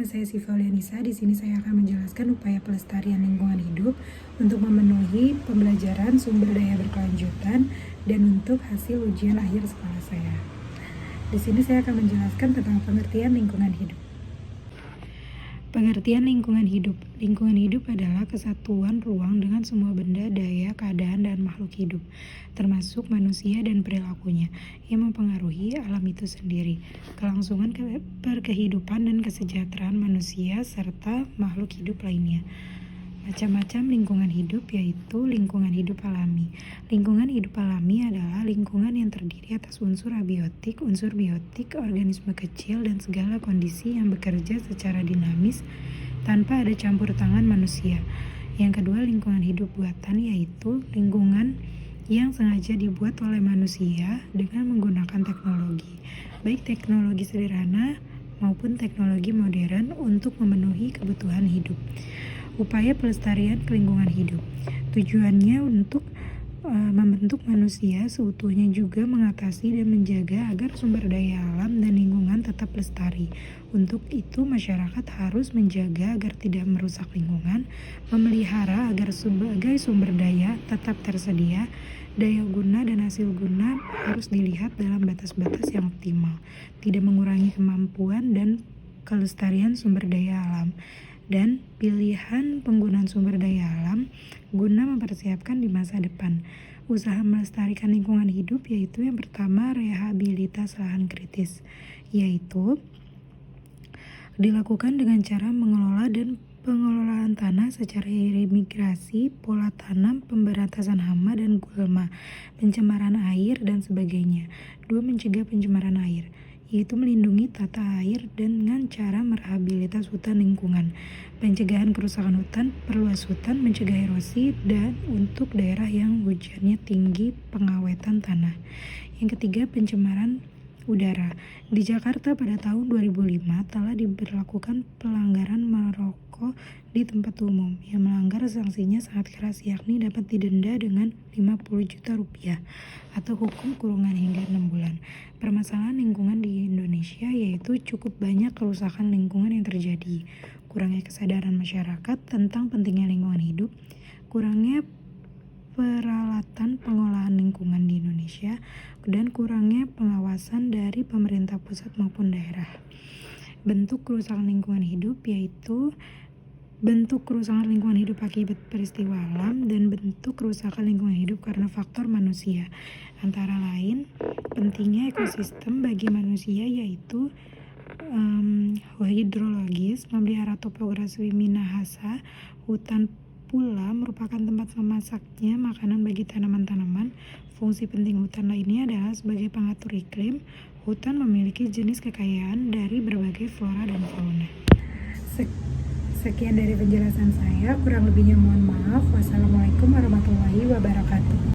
nama saya Siva Lianisa. Di sini saya akan menjelaskan upaya pelestarian lingkungan hidup untuk memenuhi pembelajaran sumber daya berkelanjutan dan untuk hasil ujian akhir sekolah saya. Di sini saya akan menjelaskan tentang pengertian lingkungan hidup. Pengertian lingkungan hidup. Lingkungan hidup adalah kesatuan ruang dengan semua benda, daya, keadaan, dan makhluk hidup, termasuk manusia dan perilakunya, yang mempengaruhi alam itu sendiri, kelangsungan berkehidupan dan kesejahteraan manusia, serta makhluk hidup lainnya. Macam-macam lingkungan hidup, yaitu lingkungan hidup alami. Lingkungan hidup alami adalah lingkungan yang terdiri atas unsur abiotik, unsur biotik, organisme kecil, dan segala kondisi yang bekerja secara dinamis tanpa ada campur tangan manusia. Yang kedua, lingkungan hidup buatan, yaitu lingkungan yang sengaja dibuat oleh manusia dengan menggunakan teknologi, baik teknologi sederhana maupun teknologi modern untuk memenuhi kebutuhan hidup. Upaya pelestarian lingkungan hidup tujuannya untuk membentuk manusia seutuhnya, juga mengatasi dan menjaga agar sumber daya alam dan lingkungan tetap lestari. Untuk itu masyarakat harus menjaga agar tidak merusak lingkungan, memelihara agar sebagai sumber daya tetap tersedia. Daya guna dan hasil guna harus dilihat dalam batas-batas yang optimal, tidak mengurangi kemampuan dan kelestarian sumber daya alam, dan pilihan penggunaan sumber daya alam guna mempersiapkan di masa depan. Usaha melestarikan lingkungan hidup yaitu yang pertama, rehabilitas lahan kritis, yaitu dilakukan dengan cara mengelola dan pengelolaan tanah secara irigasi, pola tanam, pemberantasan hama dan gulma, pencemaran air, dan sebagainya. 2. Mencegah pencemaran air, yaitu melindungi tata air dengan cara merehabilitas hutan lingkungan, pencegahan kerusakan hutan, perluas hutan, mencegah erosi, dan untuk daerah yang hujannya tinggi, pengawetan tanah. Yang ketiga, pencemaran udara. Di Jakarta pada tahun 2005 telah diberlakukan pelanggaran merokok di tempat umum. Yang melanggar sanksinya sangat keras, yakni dapat didenda dengan 50 juta rupiah atau hukum kurungan hingga 6 bulan. Permasalahan lingkungan di Indonesia yaitu cukup banyak kerusakan lingkungan yang terjadi, kurangnya kesadaran masyarakat tentang pentingnya lingkungan hidup, kurangnya peralatan pengolahan lingkungan di Indonesia, dan kurangnya pengawasan dari pemerintah pusat maupun daerah. Bentuk kerusakan lingkungan hidup yaitu bentuk kerusakan lingkungan hidup akibat peristiwa alam dan bentuk kerusakan lingkungan hidup karena faktor manusia. Antara lain, pentingnya ekosistem bagi manusia yaitu hidrologis, memelihara topografi minahasa, hutan pula merupakan tempat memasaknya makanan bagi tanaman-tanaman. Fungsi penting hutan lainnya adalah sebagai pengatur iklim. Hutan memiliki jenis kekayaan dari berbagai flora dan fauna. Sekian dari penjelasan saya, kurang lebihnya mohon maaf. Wassalamualaikum warahmatullahi wabarakatuh.